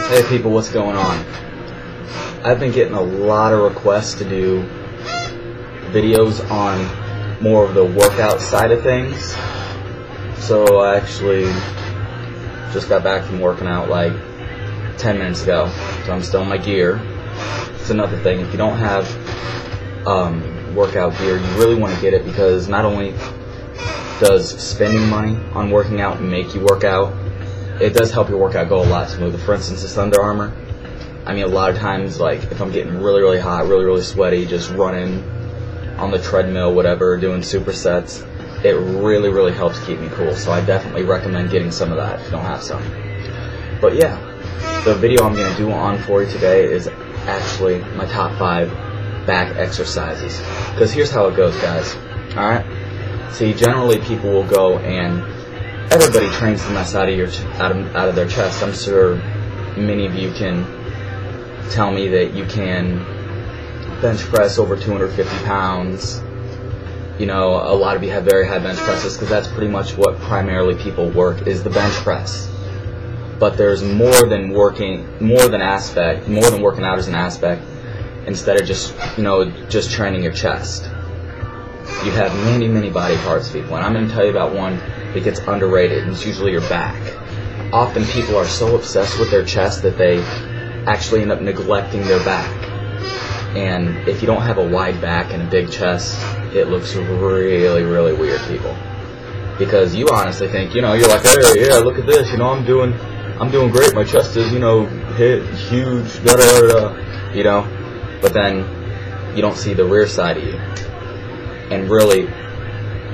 Hey people, what's going on? I've been getting a lot of requests to do videos on more of the workout side of things. So I actually just got back from working out like 10 minutes ago. So I'm still in my gear. It's another thing, if you don't have workout gear, you really want to get it, because not only does spending money on working out make you work out, it does help your workout go a lot smoother. For instance, this Under Armour, I mean, a lot of times, like, if I'm getting really, really hot, really, really sweaty, just running on the treadmill, whatever, doing supersets, it really, really helps keep me cool. So I definitely recommend getting some of that if you don't have some. But yeah, the video I'm going to do on for you today is actually my top 5 back exercises. Because here's how it goes, guys. Alright? See, generally people will go and everybody trains the mess out of their chest. I'm sure many of you can tell me that you can bench press over 250 pounds. You know, a lot of you have very high bench presses, because that's pretty much what primarily people work, is the bench press. But there's more than working out as an aspect, instead of just, you know, just training your chest. You have many, many body parts, people, and I'm going to tell you about one that gets underrated, and it's usually your back. Often people are so obsessed with their chest that they actually end up neglecting their back. And if you don't have a wide back and a big chest, it looks really, really weird, people. Because you honestly think, you know, you're like, hey, yeah, look at this, you know, I'm doing great, my chest is, you know, huge, da da da, you know. But then you don't see the rear side of you. And really,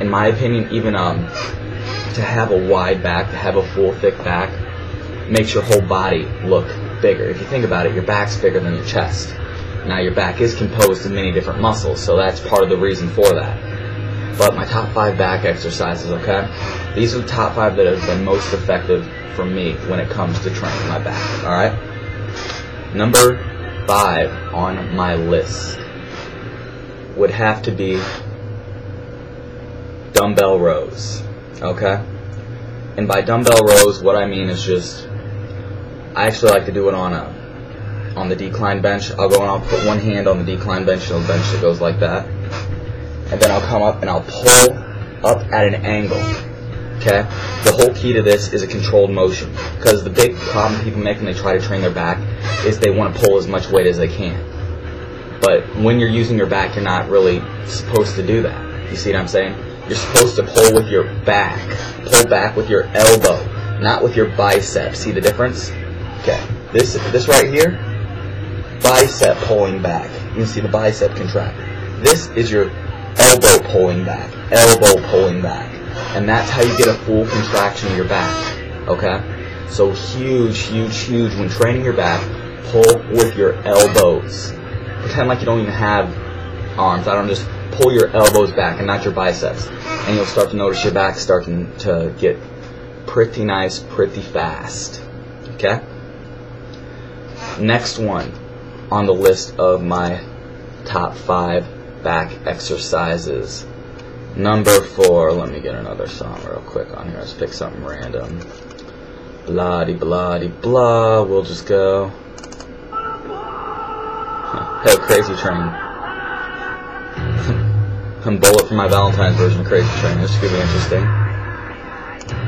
in my opinion, even to have a wide back, to have a full, thick back, makes your whole body look bigger. If you think about it, your back's bigger than your chest. Now, your back is composed of many different muscles, so that's part of the reason for that. But my top 5 back exercises, okay? These are the top 5 that have been most effective for me when it comes to training my back, alright? Number 5 on my list would have to be dumbbell rows, okay? And by dumbbell rows, what I mean is just, I actually like to do it on the decline bench. I'll go and I'll put one hand on the decline bench, and the bench that goes like that, and then I'll come up and I'll pull up at an angle, okay? The whole key to this is a controlled motion, because the big problem people make when they try to train their back is they want to pull as much weight as they can. But when you're using your back, you're not really supposed to do that. You see what I'm saying? You're supposed to pull with your back. Pull back with your elbow, not with your bicep. See the difference? Okay. This right here, bicep pulling back. You can see the bicep contract. This is your elbow pulling back. Elbow pulling back. And that's how you get a full contraction of your back. Okay? So huge, huge, huge. When training your back, pull with your elbows. Pretend like you don't even have arms. I don't just pull your elbows back and not your biceps, and you'll start to notice your back starting to get pretty nice pretty fast. Okay? Next one on the list of my top 5 back exercises. Number 4, let me get another song real quick on here. Let's pick something random. Blah-de-blah-de-blah. We'll just go. Hey, Crazy Train. And Bullet for my Valentine's version of Crazy Train. This could be interesting.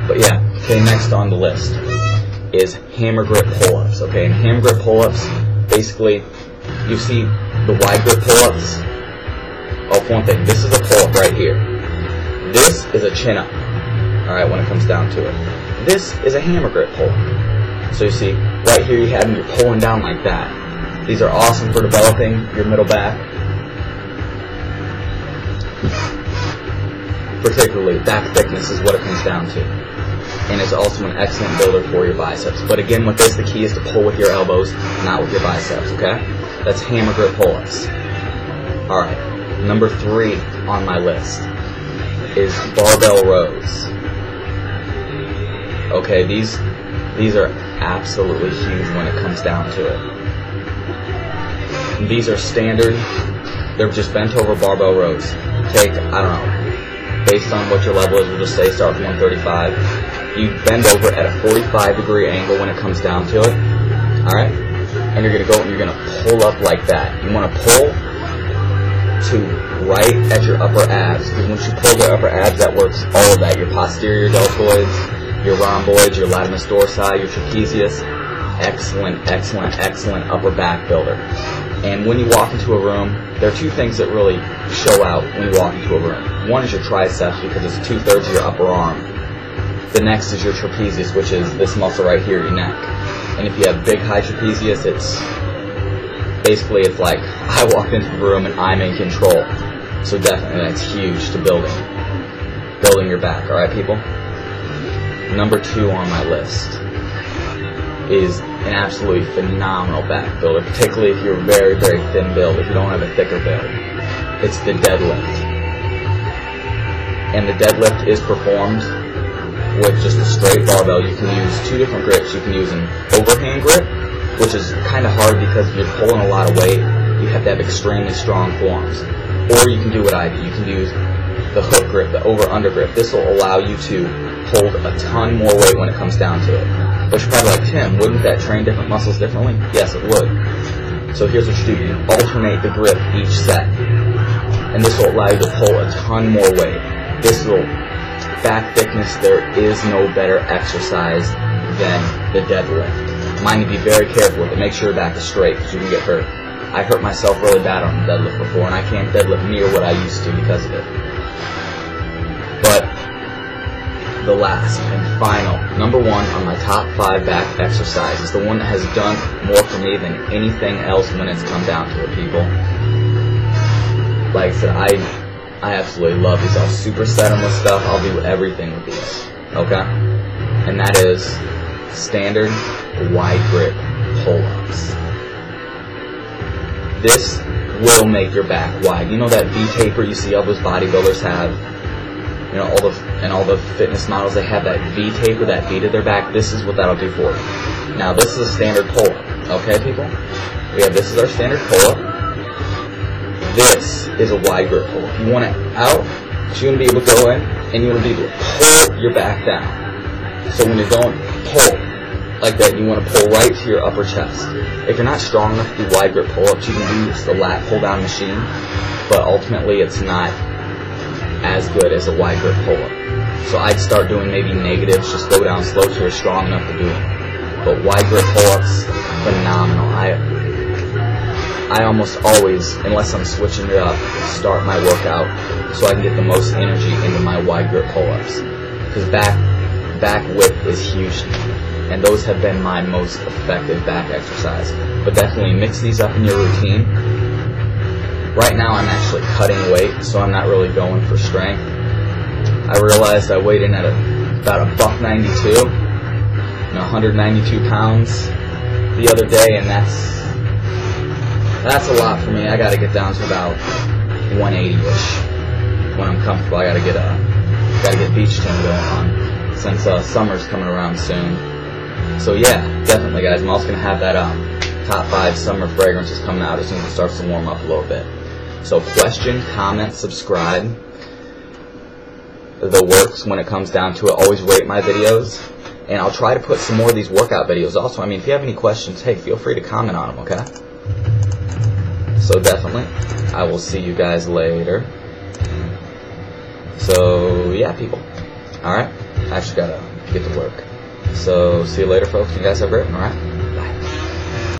But yeah, okay, next on the list is hammer grip pull-ups. Okay, and hammer grip pull-ups, basically, you see the wide grip pull-ups. Oh, for one thing, this is a pull-up right here. This is a chin-up, alright, when it comes down to it. This is a hammer grip pull-up. So you see, right here you have them, you're pulling down like that. These are awesome for developing your middle back. Particularly, back thickness is what it comes down to. And it's also an excellent builder for your biceps. But again, with this, the key is to pull with your elbows, not with your biceps, okay? That's hammer grip pull-ups. Alright, number 3 on my list is barbell rows. Okay, these are absolutely huge when it comes down to it. These are standard. They're just bent over barbell rows. Take, I don't know, based on what your level is, we'll just say start from 135. You bend over at a 45-degree angle when it comes down to it. Alright? And you're going to go and you're going to pull up like that. You want to pull to right at your upper abs. Because once you pull the upper abs, that works all of that. Your posterior deltoids, your rhomboids, your latimus dorsi, your trapezius. Excellent, excellent, excellent upper back builder. And when you walk into a room, there are two things that really show out when you walk into a room. One is your triceps, because it's 2/3 of your upper arm. The next is your trapezius, which is this muscle right here, your neck. And if you have big high trapezius, it's like I walked into the room and I'm in control. So definitely that's huge to building your back. Alright, people? Number 2 on my list is an absolutely phenomenal back builder, particularly if you're very, very thin build, if you don't have a thicker build. It's the deadlift. And the deadlift is performed with just a straight barbell. You can use 2 different grips. You can use an overhand grip, which is kind of hard because you're pulling a lot of weight. You have to have extremely strong forearms. Or you can do what I do. You can use the hook grip, the over-under grip. This will allow you to hold a ton more weight when it comes down to it. But you're probably like, Tim, wouldn't that train different muscles differently? Yes, it would. So here's what you do. You alternate the grip each set. And this will allow you to pull a ton more weight. This will, back thickness, there is no better exercise than the deadlift. Mind you, be very careful with it. Make sure your back is straight because you can get hurt. I hurt myself really bad on the deadlift before, and I can't deadlift near what I used to because of it. But the last and final, number 1 on my top 5 back exercise is the one that has done more for me than anything else when it's come down to it, people. Like I said, I absolutely love these. I'll superset them with stuff. I'll do everything with these. Okay? And that is standard wide grip pull-ups. This will make your back wide. You know that V-taper you see all those bodybuilders have? You know, all the fitness models, they have that V-taper, that V to their back. This is what that'll do for you. Now, this is a standard pull-up. Okay, people? This is our standard pull-up. This is a wide grip pull-up. You want it out, so you want to be able to go in, and you want to be able to pull your back down. So when you're going pull like that, you want to pull right to your upper chest. If you're not strong enough to do wide grip pull-ups, you can use the lat pull-down machine, but ultimately it's not as good as a wide grip pull-up. So I'd start doing maybe negatives, just go down slow till you're strong enough to do them. But wide grip pull-ups, phenomenal. I almost always, unless I'm switching it up, start my workout so I can get the most energy into my wide grip pull-ups. Because back width is huge to me, and those have been my most effective back exercise. But definitely mix these up in your routine. Right now I'm actually cutting weight, so I'm not really going for strength. I realized I weighed in at about $192, 192 pounds the other day, and that's a lot for me. I got to get down to about 180-ish when I'm comfortable. I got to get beach gym going on since summer's coming around soon. So yeah, definitely, guys. I'm also gonna have that top 5 summer fragrances coming out as soon as it starts to warm up a little bit. So question, comment, subscribe. The works when it comes down to it. Always rate my videos, and I'll try to put some more of these workout videos also. I mean, if you have any questions, hey, feel free to comment on them, okay? So definitely, I will see you guys later. So yeah, people. Alright, I actually gotta get to work. So see you later, folks. You guys have a great one, alright?